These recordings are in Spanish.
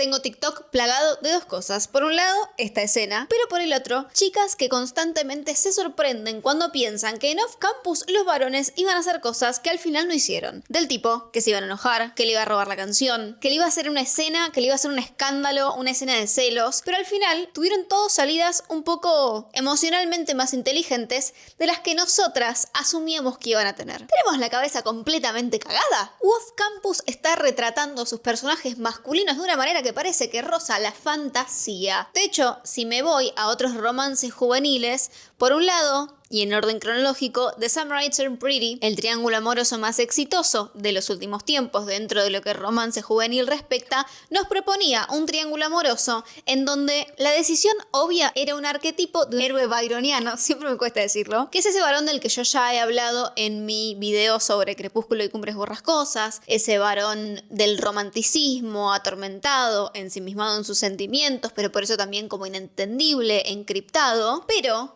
tengo TikTok plagado de dos cosas. Por un lado, esta escena, pero por el otro, chicas que constantemente se sorprenden cuando piensan que en off-campus los varones iban a hacer cosas que al final no hicieron. Del tipo, que se iban a enojar, que le iba a robar la canción, que le iba a hacer una escena, que le iba a hacer un escándalo, una escena de celos, pero al final tuvieron todas salidas un poco emocionalmente más inteligentes de las que nosotras asumíamos que iban a tener. ¿Tenemos la cabeza completamente cagada? Off-campus está retratando a sus personajes masculinos de una manera que parece que roza la fantasía. De hecho, si me voy a otros romances juveniles, por un lado, y en orden cronológico, The Some Nights Are Pretty, el triángulo amoroso más exitoso de los últimos tiempos dentro de lo que romance juvenil respecta, nos proponía un triángulo amoroso en donde la decisión obvia era un arquetipo de un héroe byroniano, siempre me cuesta decirlo, que es ese varón del que yo ya he hablado en mi video sobre Crepúsculo y Cumbres Borrascosas, ese varón del romanticismo, atormentado, ensimismado en sus sentimientos, pero por eso también como inentendible, encriptado, pero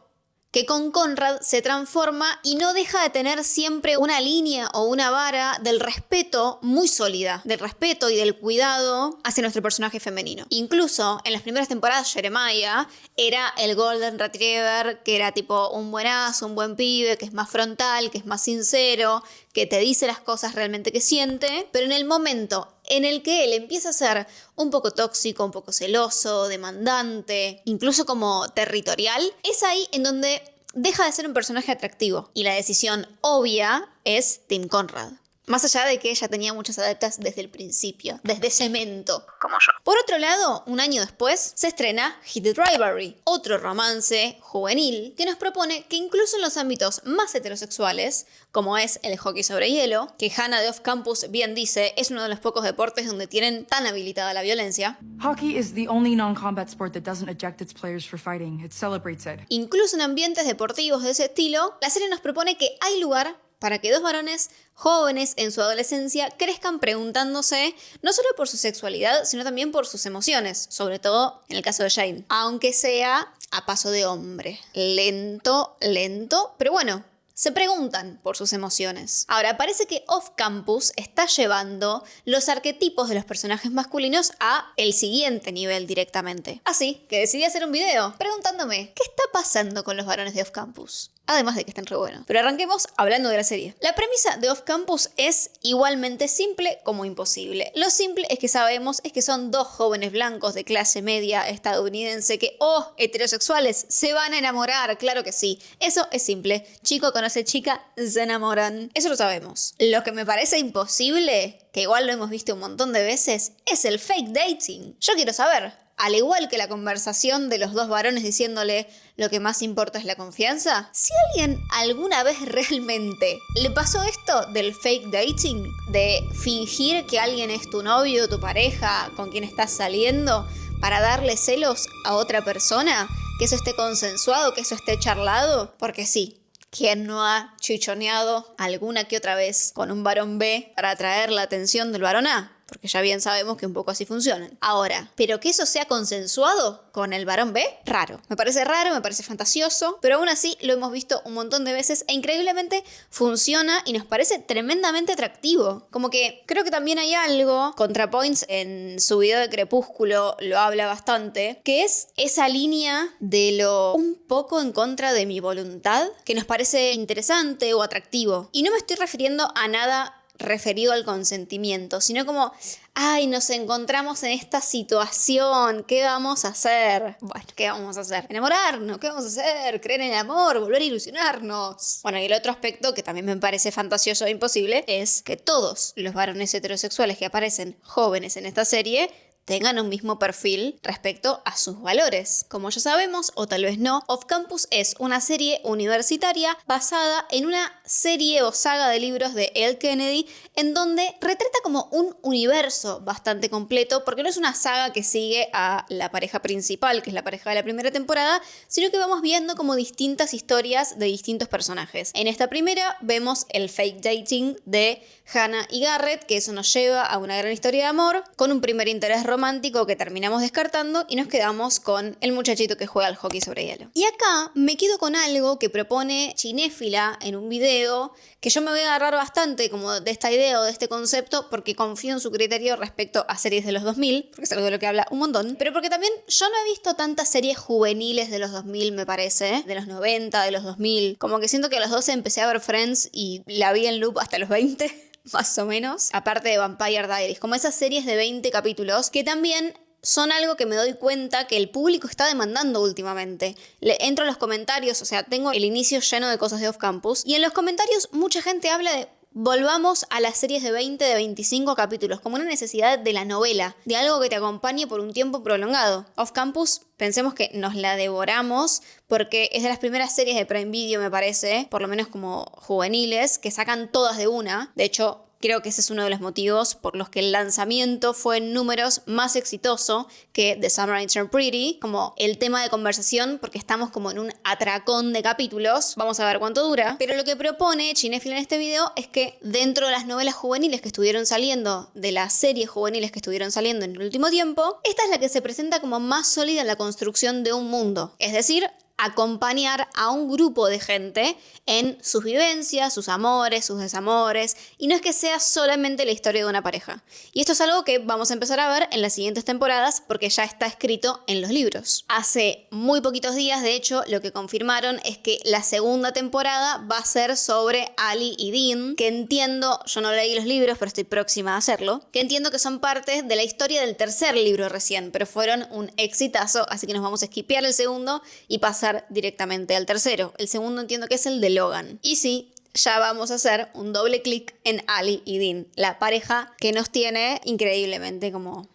que con Conrad se transforma y no deja de tener siempre una línea o una vara del respeto muy sólida, del respeto y del cuidado hacia nuestro personaje femenino. Incluso en las primeras temporadas Jeremiah era el Golden Retriever, que era tipo un buenazo, un buen pibe, que es más frontal, que es más sincero, que te dice las cosas realmente que siente, pero en el momento en el que él empieza a ser un poco tóxico, un poco celoso, demandante, incluso como territorial, es ahí en donde deja de ser un personaje atractivo. Y la decisión obvia es Team Conrad. Más allá de que ella tenía muchas adeptas desde el principio, desde cemento, como yo. Por otro lado, un año después, se estrena Heated Rivalry, otro romance juvenil que nos propone que incluso en los ámbitos más heterosexuales, como es el hockey sobre hielo, que Hannah de Off Campus bien dice es uno de los pocos deportes donde tienen tan habilitada la violencia. Hockey is the only non-combat sport that doesn't eject its players for fighting. It celebrates it. Incluso en ambientes deportivos de ese estilo, la serie nos propone que hay lugar para que dos varones jóvenes en su adolescencia crezcan preguntándose no solo por su sexualidad, sino también por sus emociones, sobre todo en el caso de Jane. Aunque sea a paso de hombre. Lento, pero bueno, se preguntan por sus emociones. Ahora, parece que Off Campus está llevando los arquetipos de los personajes masculinos a el siguiente nivel directamente. Así que decidí hacer un video preguntándome, ¿qué está pasando con los varones de Off Campus? Además de que están re buenos. Pero arranquemos hablando de la serie. La premisa de Off Campus es igualmente simple como imposible. Lo simple es que sabemos es que son dos jóvenes blancos de clase media estadounidense que, heterosexuales, se van a enamorar. Claro que sí. Eso es simple. Chico conoce chica, se enamoran. Eso lo sabemos. Lo que me parece imposible, que igual lo hemos visto un montón de veces, es el fake dating. Yo quiero saber, al igual que la conversación de los dos varones diciéndole lo que más importa es la confianza, si a alguien alguna vez realmente le pasó esto del fake dating, de fingir que alguien es tu novio, tu pareja, con quien estás saliendo, para darle celos a otra persona, que eso esté consensuado, que eso esté charlado, porque sí. ¿Quién no ha chichoneado alguna que otra vez con un varón B para atraer la atención del varón A? Porque ya bien sabemos que un poco así funcionan. Ahora, ¿pero que eso sea consensuado con el varón B? Raro. Me parece raro, me parece fantasioso, pero aún así lo hemos visto un montón de veces e increíblemente funciona y nos parece tremendamente atractivo. Como que creo que también hay algo, ContraPoints en su video de Crepúsculo lo habla bastante, que es esa línea de lo un poco en contra de mi voluntad, que nos parece interesante o atractivo. Y no me estoy refiriendo a nada referido al consentimiento, sino como, ay, nos encontramos en esta situación, ¿qué vamos a hacer? Bueno, ¿qué vamos a hacer? ¿Enamorarnos? ¿Qué vamos a hacer? ¿Creer en el amor? ¿Volver a ilusionarnos? Bueno, y el otro aspecto que también me parece fantasioso e imposible es que todos los varones heterosexuales que aparecen jóvenes en esta serie tengan un mismo perfil respecto a sus valores. Como ya sabemos, o tal vez no, Off Campus es una serie universitaria basada en una serie o saga de libros de L. Kennedy, en donde retrata como un universo bastante completo, porque no es una saga que sigue a la pareja principal, que es la pareja de la primera temporada, sino que vamos viendo como distintas historias de distintos personajes. En esta primera vemos el fake dating de Hannah y Garrett, que eso nos lleva a una gran historia de amor, con un primer interés romántico que terminamos descartando y nos quedamos con el muchachito que juega al hockey sobre hielo. Y acá me quedo con algo que propone Cinéfila en un video creo que yo me voy a agarrar bastante como de esta idea o de este concepto porque confío en su criterio respecto a series de los 2000, porque es algo de lo que habla un montón, pero porque también yo no he visto tantas series juveniles de los 2000, me parece, de los 90, de los 2000, como que siento que a los 12 empecé a ver Friends y la vi en loop hasta los 20, más o menos, aparte de Vampire Diaries, como esas series de 20 capítulos que también son algo que me doy cuenta que el público está demandando últimamente. Entro a los comentarios, o sea, tengo el inicio lleno de cosas de Off Campus, y en los comentarios mucha gente habla de volvamos a las series de 20, de 25 capítulos, como una necesidad de la novela, de algo que te acompañe por un tiempo prolongado. Off Campus, pensemos que nos la devoramos porque es de las primeras series de Prime Video, me parece, por lo menos como juveniles, que sacan todas de una. De hecho, creo que ese es uno de los motivos por los que el lanzamiento fue en números más exitoso que The Summer I Turned Pretty, como el tema de conversación, porque estamos como en un atracón de capítulos. Vamos a ver cuánto dura. Pero lo que propone Cinéfila en este video es que dentro de las novelas juveniles que estuvieron saliendo, de las series juveniles que estuvieron saliendo en el último tiempo, esta es la que se presenta como más sólida en la construcción de un mundo. Es decir, acompañar a un grupo de gente en sus vivencias, sus amores, sus desamores, y no es que sea solamente la historia de una pareja. Y esto es algo que vamos a empezar a ver en las siguientes temporadas porque ya está escrito en los libros. Hace muy poquitos días, de hecho, lo que confirmaron es que la segunda temporada va a ser sobre Ali y Dean, que entiendo, yo no leí los libros, pero estoy próxima a hacerlo, que entiendo que son partes de la historia del tercer libro recién, pero fueron un exitazo, así que nos vamos a skipear el segundo y pasar directamente al tercero. El segundo entiendo que es el de Logan. Y sí, ya vamos a hacer un doble clic en Ali y Dean, la pareja que nos tiene increíblemente como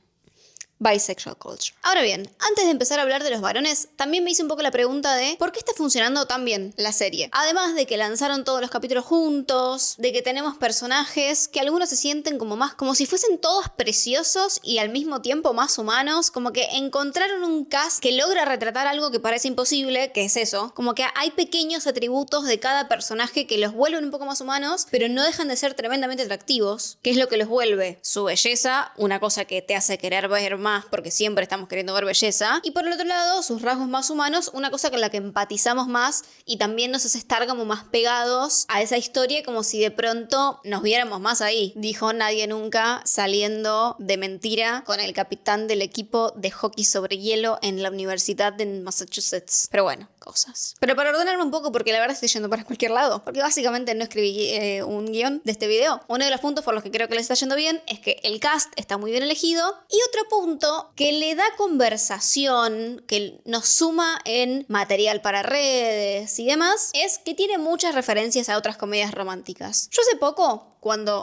bisexual culture. Ahora bien, antes de empezar a hablar de los varones, también me hice un poco la pregunta de ¿por qué está funcionando tan bien la serie? Además de que lanzaron todos los capítulos juntos, de que tenemos personajes que algunos se sienten como más, como si fuesen todos preciosos y al mismo tiempo más humanos, como que encontraron un cast que logra retratar algo que parece imposible, que es eso, como que hay pequeños atributos de cada personaje que los vuelven un poco más humanos, pero no dejan de ser tremendamente atractivos, que es lo que los vuelve su belleza, una cosa que te hace querer ver más porque siempre estamos queriendo ver belleza, y por el otro lado sus rasgos más humanos, una cosa con la que empatizamos más y también nos hace estar como más pegados a esa historia, como si de pronto nos viéramos más ahí. Dijo Nadie Nunca, saliendo de mentira con el capitán del equipo de hockey sobre hielo en la Universidad de Massachusetts. Pero bueno, cosas. Pero para ordenarme un poco, porque la verdad estoy yendo para cualquier lado, porque básicamente no escribí un guión de este video. Uno de los puntos por los que creo que les está yendo bien es que el cast está muy bien elegido, y otro punto que le da conversación, que nos suma en material para redes y demás, es que tiene muchas referencias a otras comedias románticas. Yo hace poco,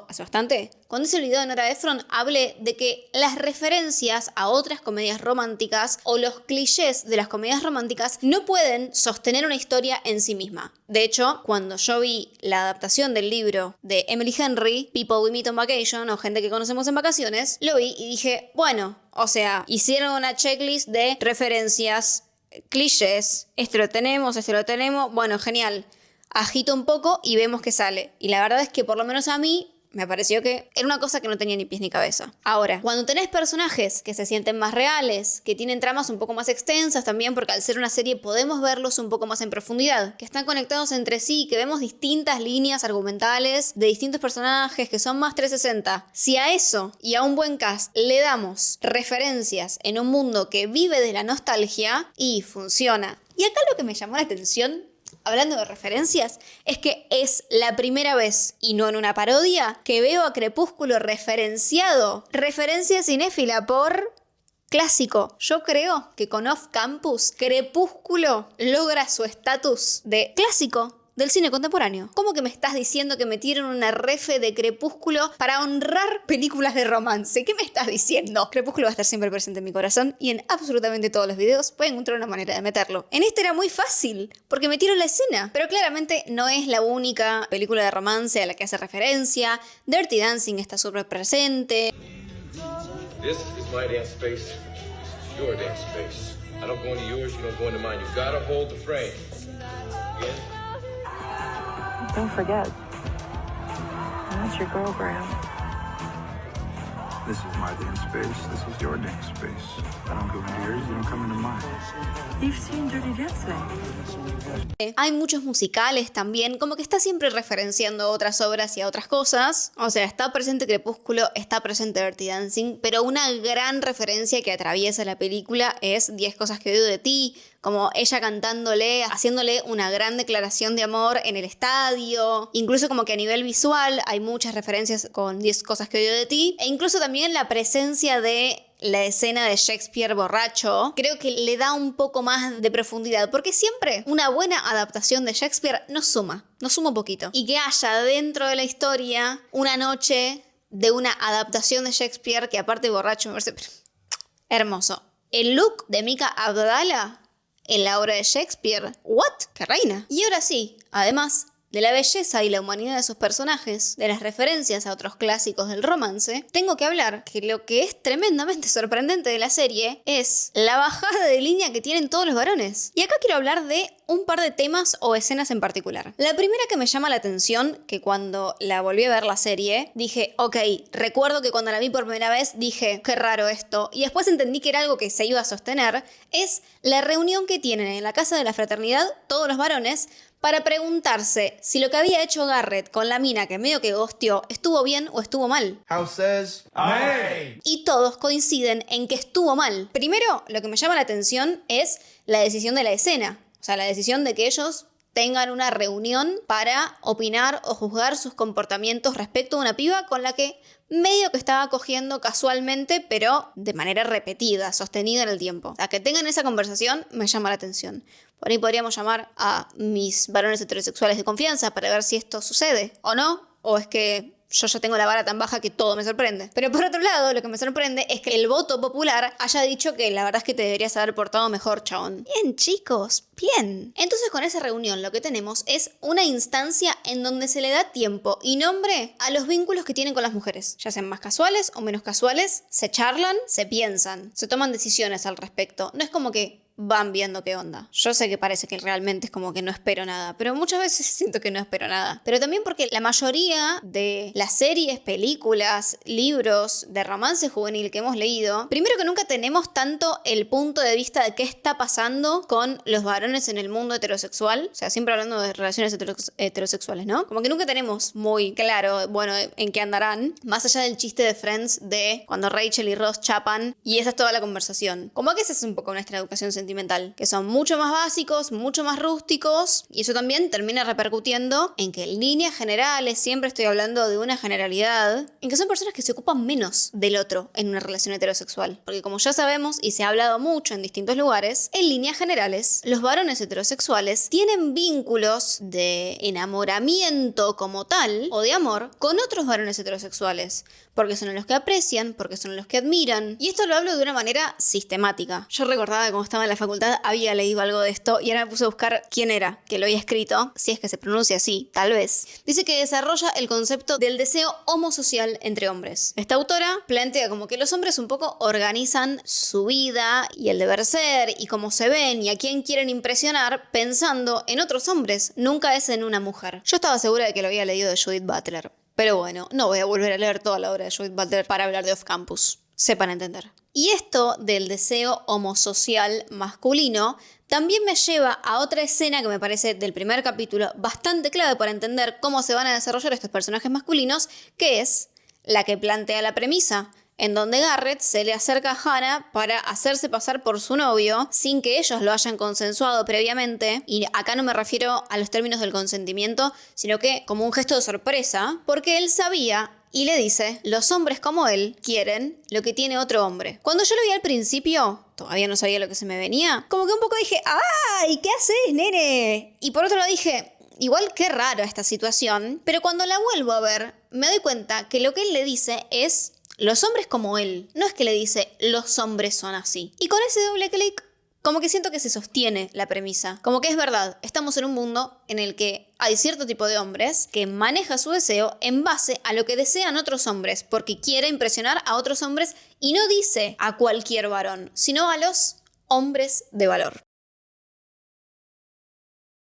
hace bastante, cuando hice el video de Nora Ephron, hablé de que las referencias a otras comedias románticas o los clichés de las comedias románticas no pueden sostener una historia en sí misma. De hecho, cuando yo vi la adaptación del libro de Emily Henry, People We Meet on Vacation, o Gente que conocemos en vacaciones, lo vi y dije, bueno, o sea, hicieron una checklist de referencias, clichés, este lo tenemos, bueno, genial. Agito un poco y vemos que sale. Y la verdad es que por lo menos a mí me pareció que era una cosa que no tenía ni pies ni cabeza. Ahora, cuando tenés personajes que se sienten más reales, que tienen tramas un poco más extensas también, porque al ser una serie podemos verlos un poco más en profundidad, que están conectados entre sí, que vemos distintas líneas argumentales de distintos personajes que son más 360. Si a eso y a un buen cast le damos referencias en un mundo que vive de la nostalgia, y funciona. Y acá lo que me llamó la atención, hablando de referencias, es que es la primera vez, y no en una parodia, que veo a Crepúsculo referenciado. Referencia cinéfila por clásico. Yo creo que con Off Campus, Crepúsculo logra su estatus de clásico del cine contemporáneo. ¿Cómo que me estás diciendo que metieron una refe de Crepúsculo para honrar películas de romance? ¿Qué me estás diciendo? Crepúsculo va a estar siempre presente en mi corazón, y en absolutamente todos los videos pueden encontrar una manera de meterlo. En este era muy fácil, porque metieron la escena. Pero claramente no es la única película de romance a la que hace referencia. Dirty Dancing está súper presente. This is my dance space. This is your dance space. I don't go into yours, you don't go into mine. You gotta hold the frame. Again? Don't forget, that's your girl, Graham. This is my dance space. This is your dance space. I don't go into yours, you don't come into mine. You've seen Dirty Dancing. Hay muchos musicales también, como que está siempre referenciando a otras obras y a otras cosas. O sea, está presente Crepúsculo, está presente Dirty Dancing, pero una gran referencia que atraviesa la película es 10 cosas que odio de ti, como ella cantándole, haciéndole una gran declaración de amor en el estadio. Incluso como que a nivel visual hay muchas referencias con 10 cosas que odio de ti. E incluso también la presencia de la escena de Shakespeare borracho, creo que le da un poco más de profundidad, porque siempre una buena adaptación de Shakespeare nos suma un poquito. Y que haya dentro de la historia una noche de una adaptación de Shakespeare que aparte borracho me parece hermoso. El look de Mika Abdallah en la obra de Shakespeare, ¿what? ¡Qué reina! Y ahora sí, además de la belleza y la humanidad de sus personajes, de las referencias a otros clásicos del romance, tengo que hablar que lo que es tremendamente sorprendente de la serie es la bajada de línea que tienen todos los varones. Y acá quiero hablar de un par de temas o escenas en particular. La primera que me llama la atención, que cuando la volví a ver la serie, dije, ok, recuerdo que cuando la vi por primera vez dije, qué raro esto, y después entendí que era algo que se iba a sostener, es la reunión que tienen en la casa de la fraternidad todos los varones para preguntarse si lo que había hecho Garrett con la mina que medio que ghosteó estuvo bien o estuvo mal. House says, amen. Y todos coinciden en que estuvo mal. Primero, lo que me llama la atención es la decisión de la escena. O sea, la decisión de que ellos tengan una reunión para opinar o juzgar sus comportamientos respecto a una piba con la que medio que estaba cogiendo casualmente, pero de manera repetida, sostenida en el tiempo. O sea, que tengan esa conversación me llama la atención. Por ahí podríamos llamar a mis varones heterosexuales de confianza para ver si esto sucede o no, o es que yo ya tengo la vara tan baja que todo me sorprende. Pero por otro lado, lo que me sorprende es que el voto popular haya dicho que la verdad es que te deberías haber portado mejor, chabón. Bien, chicos, bien. Entonces con esa reunión lo que tenemos es una instancia en donde se le da tiempo y nombre a los vínculos que tienen con las mujeres. Ya sean más casuales o menos casuales, se charlan, se piensan, se toman decisiones al respecto. No es como que van viendo qué onda. Yo sé que parece que realmente es como que no espero nada, pero muchas veces siento que no espero nada. Pero también porque la mayoría de las series, películas, libros de romance juvenil que hemos leído, primero que nunca tenemos tanto el punto de vista de qué está pasando con los varones en el mundo heterosexual. O sea, siempre hablando de relaciones heterosexuales, ¿no? Como que nunca tenemos muy claro, bueno, en qué andarán. Más allá del chiste de Friends de cuando Rachel y Ross chapan y esa es toda la conversación. Como que esa es un poco nuestra educación sentimental, que son mucho más básicos, mucho más rústicos, y eso también termina repercutiendo en que en líneas generales, siempre estoy hablando de una generalidad, en que son personas que se ocupan menos del otro en una relación heterosexual. Porque como ya sabemos y se ha hablado mucho en distintos lugares, en líneas generales, los varones heterosexuales tienen vínculos de enamoramiento como tal, o de amor, con otros varones heterosexuales. Porque son los que aprecian, porque son los que admiran. Y esto lo hablo de una manera sistemática. Yo recordaba que cuando estaba en la facultad había leído algo de esto y ahora me puse a buscar quién era que lo había escrito, si es que se pronuncia así, tal vez. Dice que desarrolla el concepto del deseo homosocial entre hombres. Esta autora plantea como que los hombres un poco organizan su vida y el deber ser y cómo se ven y a quién quieren impresionar pensando en otros hombres, nunca es en una mujer. Yo estaba segura de que lo había leído de Judith Butler. Pero bueno, no voy a volver a leer toda la obra de Judith Butler para hablar de Off Campus. Sepan entender. Y esto del deseo homosocial masculino también me lleva a otra escena que me parece del primer capítulo bastante clave para entender cómo se van a desarrollar estos personajes masculinos, que es la que plantea la premisa, en donde Garrett se le acerca a Hannah para hacerse pasar por su novio sin que ellos lo hayan consensuado previamente. Y acá no me refiero a los términos del consentimiento, sino que como un gesto de sorpresa, porque él sabía y le dice, los hombres como él quieren lo que tiene otro hombre. Cuando yo lo vi al principio, todavía no sabía lo que se me venía, como que un poco dije, ¡ay! ¿Qué haces, nene? Y por otro lado dije, igual qué raro esta situación, pero cuando la vuelvo a ver, me doy cuenta que lo que él le dice es los hombres como él. No es que le dice los hombres son así. Y con ese doble clic, como que siento que se sostiene la premisa. Como que es verdad, estamos en un mundo en el que hay cierto tipo de hombres que maneja su deseo en base a lo que desean otros hombres, porque quiere impresionar a otros hombres y no dice a cualquier varón, sino a los hombres de valor.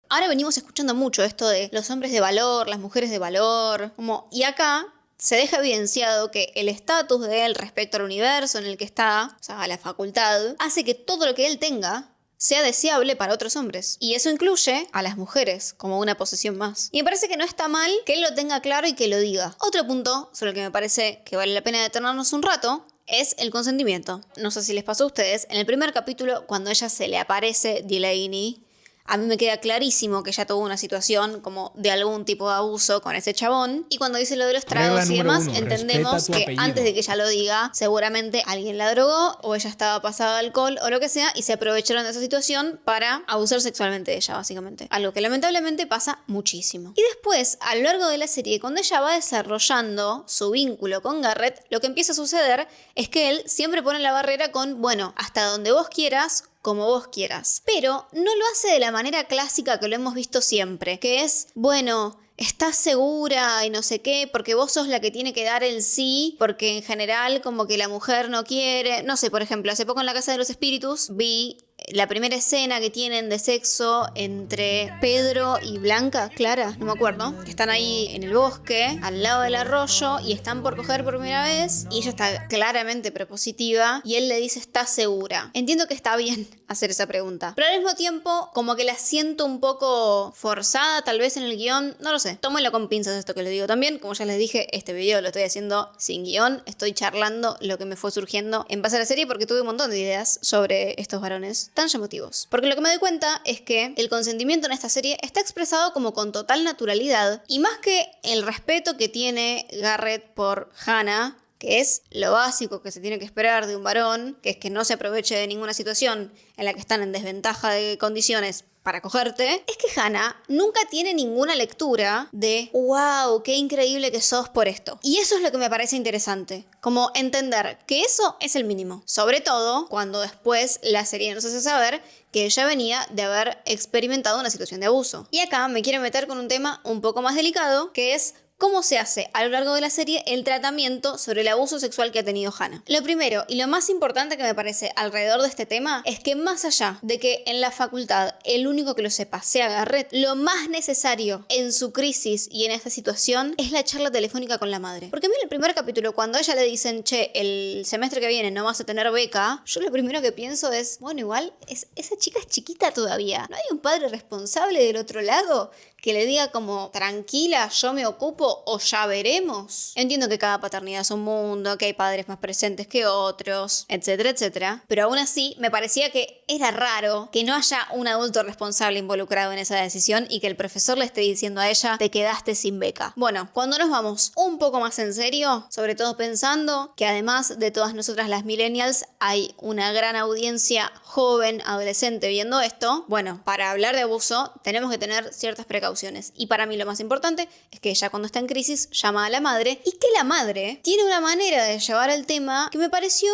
Ahora venimos escuchando mucho esto de los hombres de valor, las mujeres de valor, y acá se deja evidenciado que el estatus de él respecto al universo en el que está, o sea, a la facultad, hace que todo lo que él tenga sea deseable para otros hombres. Y eso incluye a las mujeres como una posesión más. Y me parece que no está mal que él lo tenga claro y que lo diga. Otro punto sobre el que me parece que vale la pena detenernos un rato es el consentimiento. No sé si les pasó a ustedes, en el primer capítulo, cuando a ella se le aparece Delaney, a mí me queda clarísimo que ella tuvo una situación como de algún tipo de abuso con ese chabón. Y cuando dice lo de los tragos Regla y número demás, 1, entendemos respeta tu que apellido. antes de que ella lo diga, seguramente alguien la drogó o ella estaba pasada de alcohol o lo que sea y se aprovecharon de esa situación para abusar sexualmente de ella, básicamente. Algo que lamentablemente pasa muchísimo. Y después, a lo largo de la serie, cuando ella va desarrollando su vínculo con Garrett, lo que empieza a suceder es que él siempre pone la barrera con, bueno, hasta donde vos quieras, como vos quieras. Pero no lo hace de la manera clásica que lo hemos visto siempre, que es, bueno, estás segura y no sé qué, porque vos sos la que tiene que dar el sí, porque en general como que la mujer no quiere. No sé, por ejemplo, hace poco en la Casa de los Espíritus vi la primera escena que tienen de sexo entre Pedro y Blanca, Clara, no me acuerdo, que están ahí en el bosque, al lado del arroyo, y están por coger por primera vez, y ella está claramente prepositiva, y él le dice, ¿estás segura? Entiendo que está bien hacer esa pregunta, pero al mismo tiempo, como que la siento un poco forzada, tal vez en el guión, no lo sé, tómenlo con pinzas esto que les digo también, como ya les dije, este video lo estoy haciendo sin guión, estoy charlando lo que me fue surgiendo en base a la serie, porque tuve un montón de ideas sobre estos varones tan llamativos. Porque lo que me doy cuenta es que el consentimiento en esta serie está expresado como con total naturalidad, y más que el respeto que tiene Garrett por Hannah, que es lo básico que se tiene que esperar de un varón, que es que no se aproveche de ninguna situación en la que están en desventaja de condiciones para cogerte, es que Hannah nunca tiene ninguna lectura de wow, qué increíble que sos por esto. Y eso es lo que me parece interesante, como entender que eso es el mínimo. Sobre todo cuando después la serie nos hace saber que ella venía de haber experimentado una situación de abuso. Y acá me quiero meter con un tema un poco más delicado, que es cómo se hace a lo largo de la serie el tratamiento sobre el abuso sexual que ha tenido Hannah. Lo primero y lo más importante que me parece alrededor de este tema es que más allá de que en la facultad el único que lo sepa sea Garrett, lo más necesario en su crisis y en esta situación es la charla telefónica con la madre. Porque a mí en el primer capítulo, cuando a ella le dicen, che, el semestre que viene no vas a tener beca, yo lo primero que pienso es, bueno, igual esa chica es chiquita todavía. ¿No hay un padre responsable del otro lado que le diga como, tranquila, yo me ocupo o ya veremos? Entiendo que cada paternidad es un mundo, que hay padres más presentes que otros, etcétera, etcétera. Pero aún así, me parecía que era raro que no haya un adulto responsable involucrado en esa decisión y que el profesor le esté diciendo a ella, te quedaste sin beca. Bueno, cuando nos vamos un poco más en serio, sobre todo pensando que además de todas nosotras las millennials, hay una gran audiencia joven, adolescente viendo esto, bueno, para hablar de abuso tenemos que tener ciertas precauciones. Y para mí lo más importante es que ella cuando está en crisis llama a la madre y que la madre tiene una manera de llevar el tema que me pareció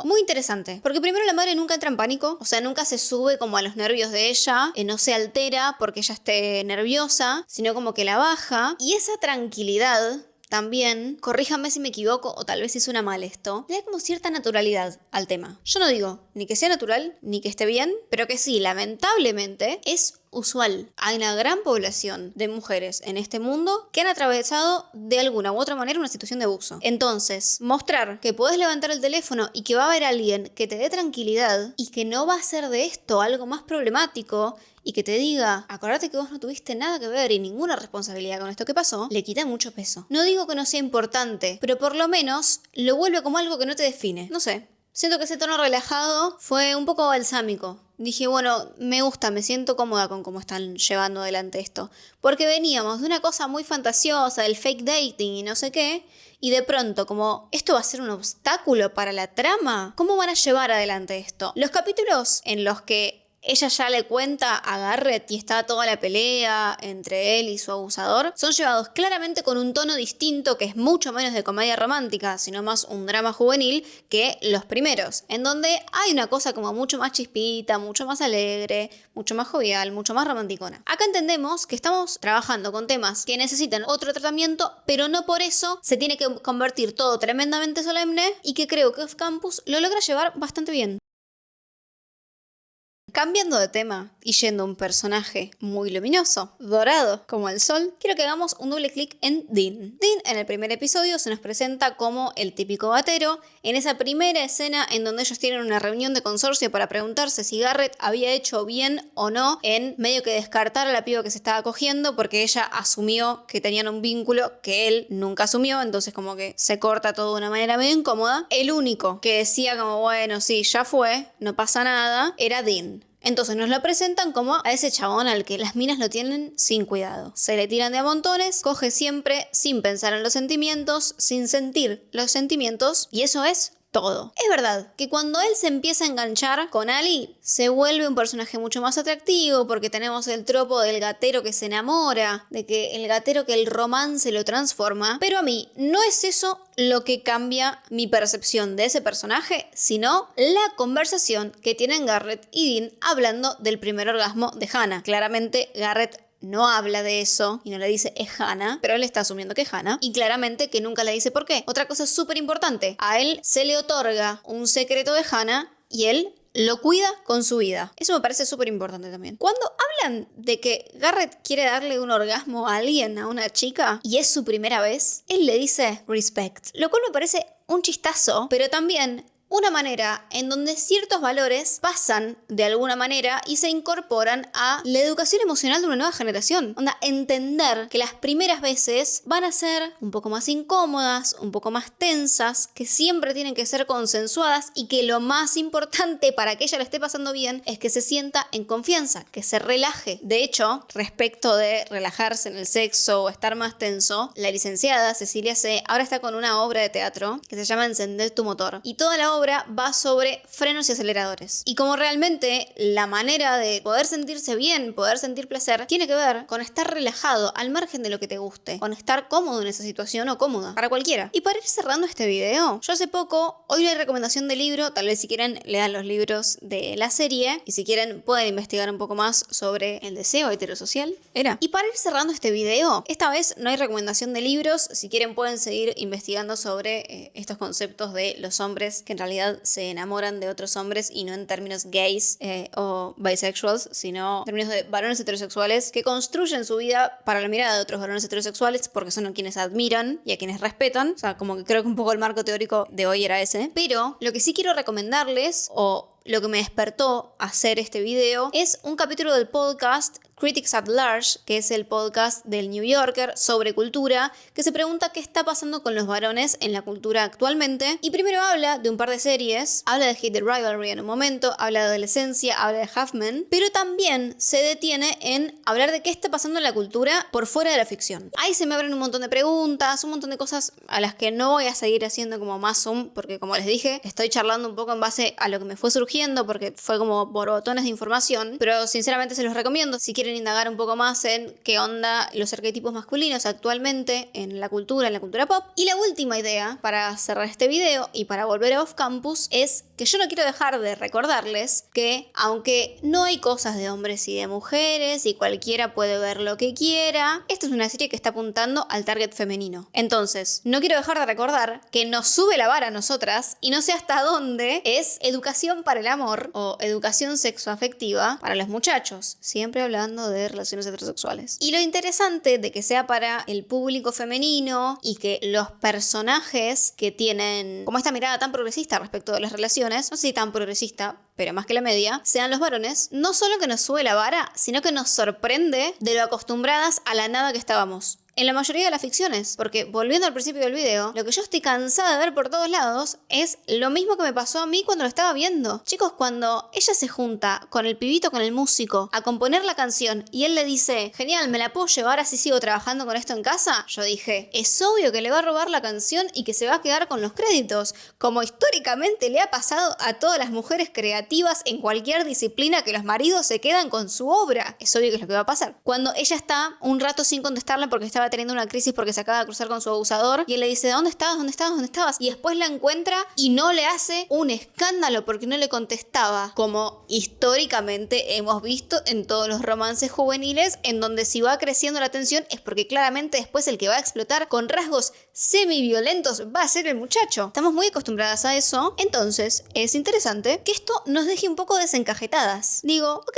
muy interesante. Porque primero la madre nunca entra en pánico, o sea, nunca se sube como a los nervios de ella, no se altera porque ella esté nerviosa, sino como que la baja. Y esa tranquilidad también, corríjame si me equivoco o tal vez si suena mal esto, le da como cierta naturalidad al tema. Yo no digo ni que sea natural, ni que esté bien, pero que sí, lamentablemente es usual. Hay una gran población de mujeres en este mundo que han atravesado de alguna u otra manera una situación de abuso. Entonces, mostrar que puedes levantar el teléfono y que va a haber alguien que te dé tranquilidad y que no va a hacer de esto algo más problemático y que te diga, acordate que vos no tuviste nada que ver y ninguna responsabilidad con esto que pasó, le quita mucho peso. No digo que no sea importante, pero por lo menos lo vuelve como algo que no te define. No sé. Siento que ese tono relajado fue un poco balsámico. Dije, bueno, me gusta, me siento cómoda con cómo están llevando adelante esto. Porque veníamos de una cosa muy fantasiosa, del fake dating y no sé qué, y de pronto, como, ¿esto va a ser un obstáculo para la trama? ¿Cómo van a llevar adelante esto? Los capítulos en los que ella ya le cuenta a Garrett y está toda la pelea entre él y su abusador, son llevados claramente con un tono distinto que es mucho menos de comedia romántica, sino más un drama juvenil que los primeros, en donde hay una cosa como mucho más chispita, mucho más alegre, mucho más jovial, mucho más romanticona. Acá entendemos que estamos trabajando con temas que necesitan otro tratamiento, pero no por eso se tiene que convertir todo tremendamente solemne, y que creo que Off Campus lo logra llevar bastante bien. Cambiando de tema y yendo a un personaje muy luminoso, dorado como el sol, quiero que hagamos un doble clic en Dean. Dean en el primer episodio se nos presenta como el típico gatero. En esa primera escena en donde ellos tienen una reunión de consorcio para preguntarse si Garrett había hecho bien o no en medio que descartar a la piba que se estaba cogiendo porque ella asumió que tenían un vínculo que él nunca asumió, entonces como que se corta todo de una manera medio incómoda. El único que decía como bueno, sí, ya fue, no pasa nada, era Dean. Entonces nos lo presentan como a ese chabón al que las minas lo tienen sin cuidado. Se le tiran de a montones, coge siempre sin pensar en los sentimientos, sin sentir los sentimientos, y eso es todo. Es verdad que cuando él se empieza a enganchar con Ali, se vuelve un personaje mucho más atractivo porque tenemos el tropo del gatero que se enamora, de que el gatero que el romance lo transforma, pero a mí no es eso lo que cambia mi percepción de ese personaje, sino la conversación que tienen Garrett y Dean hablando del primer orgasmo de Hannah. Claramente Garrett no habla de eso y no le dice es Hannah, pero él está asumiendo que es Hannah y claramente que nunca le dice por qué. Otra cosa súper importante, a él se le otorga un secreto de Hannah y él lo cuida con su vida. Eso me parece súper importante también. Cuando hablan de que Garrett quiere darle un orgasmo a alguien, a una chica, y es su primera vez, él le dice respect, lo cual me parece un chistazo, pero también una manera en donde ciertos valores pasan de alguna manera y se incorporan a la educación emocional de una nueva generación. Onda, entender que las primeras veces van a ser un poco más incómodas, un poco más tensas, que siempre tienen que ser consensuadas y que lo más importante para que ella le esté pasando bien es que se sienta en confianza, que se relaje. De hecho, respecto de relajarse en el sexo o estar más tenso, la licenciada Cecilia C. ahora está con una obra de teatro que se llama Encender tu motor. Y toda la obra va sobre frenos y aceleradores. Y como realmente la manera de poder sentirse bien, poder sentir placer, tiene que ver con estar relajado al margen de lo que te guste, con estar cómodo en esa situación o cómoda, para cualquiera. Y para ir cerrando este video, yo hace poco, hoy no hay recomendación de libro, tal vez si quieren lean los libros de la serie y si quieren pueden investigar un poco más sobre el deseo heterosocial. Y para ir cerrando este video, esta vez no hay recomendación de libros, si quieren pueden seguir investigando sobre estos conceptos de los hombres que en realidad se enamoran de otros hombres y no en términos gays o bisexuals, sino en términos de varones heterosexuales que construyen su vida para la mirada de otros varones heterosexuales porque son a quienes admiran y a quienes respetan. O sea, como que creo que un poco el marco teórico de hoy era ese. Pero lo que sí quiero recomendarles, o lo que me despertó hacer este video, es un capítulo del podcast Critics at Large, que es el podcast del New Yorker sobre cultura, que se pregunta qué está pasando con los varones en la cultura actualmente. Y primero habla de un par de series, habla de Hate the Rivalry en un momento, habla de adolescencia, habla de Half Men, pero también se detiene en hablar de qué está pasando en la cultura por fuera de la ficción. Ahí se me abren un montón de preguntas, un montón de cosas a las que no voy a seguir haciendo como más zoom, porque como les dije, estoy charlando un poco en base a lo que me fue surgiendo, porque fue como borbotones de información, pero sinceramente se los recomiendo si quieren indagar un poco más en qué onda los arquetipos masculinos actualmente en la cultura pop. Y la última idea para cerrar este video y para volver a Off Campus es que yo no quiero dejar de recordarles que aunque no hay cosas de hombres y de mujeres y cualquiera puede ver lo que quiera, esta es una serie que está apuntando al target femenino. Entonces, no quiero dejar de recordar que nos sube la vara a nosotras y no sé hasta dónde es educación para el amor o educación sexoafectiva para los muchachos, siempre hablando de relaciones heterosexuales. Y lo interesante de que sea para el público femenino y que los personajes que tienen como esta mirada tan progresista respecto de las relaciones, no sé si tan progresista, pero más que la media, sean los varones, no solo que nos sube la vara, sino que nos sorprende de lo acostumbradas a la nada que estábamos. En la mayoría de las ficciones, porque volviendo al principio del video, lo que yo estoy cansada de ver por todos lados es lo mismo que me pasó a mí cuando lo estaba viendo. Chicos, cuando ella se junta con el pibito, con el músico, a componer la canción y él le dice, genial, ¿me la puedo llevar así sigo trabajando con esto en casa? Yo dije, es obvio que le va a robar la canción y que se va a quedar con los créditos, como históricamente le ha pasado a todas las mujeres creativas en cualquier disciplina que los maridos se quedan con su obra. Es obvio que es lo que va a pasar. Cuando ella está un rato sin contestarle porque estaba estaba teniendo una crisis porque se acaba de cruzar con su abusador y él le dice, ¿dónde estabas? ¿Dónde estabas? ¿Dónde estabas? Y después la encuentra y no le hace un escándalo porque no le contestaba, como históricamente hemos visto en todos los romances juveniles, en donde si va creciendo la tensión es porque claramente después el que va a explotar con rasgos semi-violentos va a ser el muchacho. Estamos muy acostumbradas a eso, entonces es interesante que esto nos deje un poco desencajetadas. Digo, ok,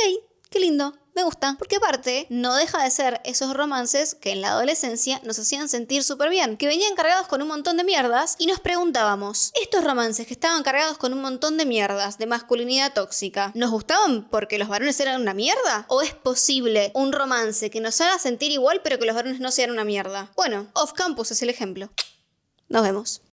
qué lindo. Me gusta, porque aparte no deja de ser esos romances que en la adolescencia nos hacían sentir súper bien, que venían cargados con un montón de mierdas y nos preguntábamos, ¿estos romances que estaban cargados con un montón de mierdas, de masculinidad tóxica, nos gustaban porque los varones eran una mierda? ¿O es posible un romance que nos haga sentir igual pero que los varones no sean una mierda? Bueno, Off Campus es el ejemplo. Nos vemos.